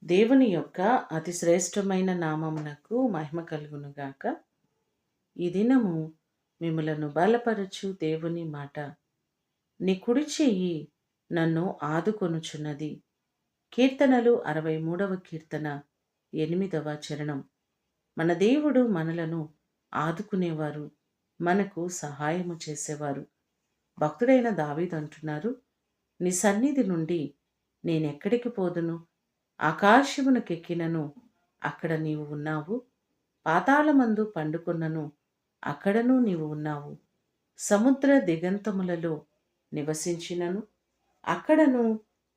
దేవుని యొక్క అతి శ్రేష్టమైన నామమునకు మహిమ కలుగునుగాక. ఈ దినము మిమ్ములను బలపరచు దేవుని మాట. నీ కుడి చెయ్యి నన్ను ఆదుకొనుచున్నది. కీర్తనలు 63వ కీర్తన 8వ చరణం. మన దేవుడు మనలను ఆదుకునేవారు, మనకు సహాయము చేసేవారు. భక్తుడైన దావీదు అంటున్నారు, నీ సన్నిధి నుండి నేనెక్కడికి పోదును? ఆకాశమునకెక్కినను అక్కడ నీవు ఉన్నావు, పాతాళమందు పండుకొన్నను అక్కడను నీవు ఉన్నావు, సముద్ర దిగంతములలో నివసించినను అక్కడను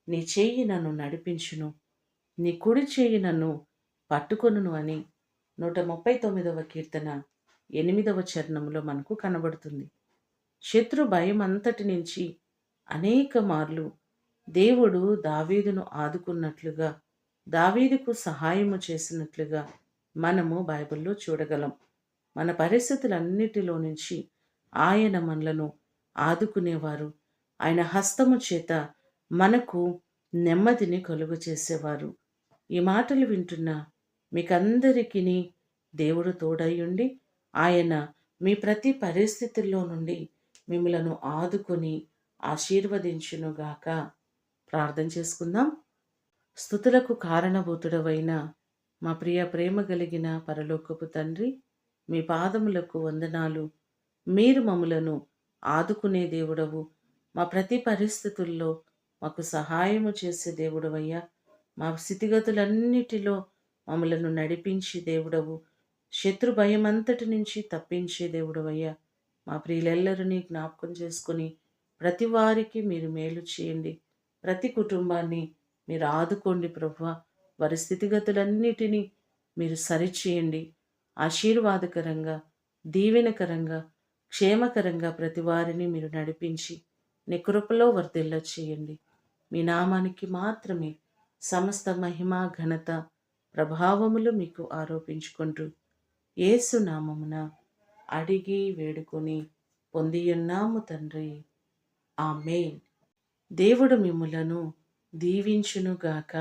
నీ చెయ్యి నన్ను నడిపించును, నీ కుడి చెయ్యి నన్ను పట్టుకొనును అని 139వ కీర్తన 8వ చరణంలో మనకు కనబడుతుంది. శత్రు భయమంతటి నుంచి అనేక మార్లు దేవుడు దావీదును ఆదుకున్నట్లుగా, దావీదుకు సహాయము చేసినట్లుగా మనము బైబిల్లో చూడగలం. మన పరిస్థితులన్నిటిలో నుంచి ఆయన మనలను ఆదుకునేవారు. ఆయన హస్తము చేత మనకు నెమ్మదిని కలుగ చేసేవారు. ఈ మాటలు వింటున్న మీకందరికీ దేవుడు తోడయ్యుండి ఆయన మీ ప్రతి పరిస్థితుల్లో నుండి మిమ్మలను ఆదుకొని ఆశీర్వదించునుగాక. ప్రార్థన చేసుకుందాం. స్తుతులకు కారణభూతుడవైన మా ప్రియ ప్రేమ కలిగిన పరలోకపు తండ్రి, మీ పాదములకు వందనాలు. మీరు మమ్ములను ఆదుకునే దేవుడవు, మా ప్రతి పరిస్థితుల్లో మాకు సహాయము చేసే దేవుడవయ్యా. మా స్థితిగతులన్నిటిలో మమ్మలను నడిపించి దేవుడవు, శత్రు భయమంతటి నుంచి తప్పించే దేవుడవయ్యా. మా ప్రియులెల్లరినీ జ్ఞాపకం చేసుకుని ప్రతి వారికి మీరు మేలు చేయండి. ప్రతి కుటుంబాన్ని మీరు ఆదుకోండి ప్రభువా. వారి స్థితిగతులన్నిటినీ మీరు సరిచేయండి. ఆశీర్వాదకరంగా, దీవెనకరంగా, క్షేమకరంగా ప్రతి వారిని మీరు నడిపించి నీ కృపలో వర్ధిల్ల చేయండి. మీ నామానికి మాత్రమే సమస్త మహిమ, ఘనత, ప్రభావములు మీకు ఆరోపించుకుంటూ యేసు నామమున అడిగి వేడుకొని పొందియున్నాము తండ్రి. ఆమేన్. దేవుడు మిమ్ములను దీవించునుగాక.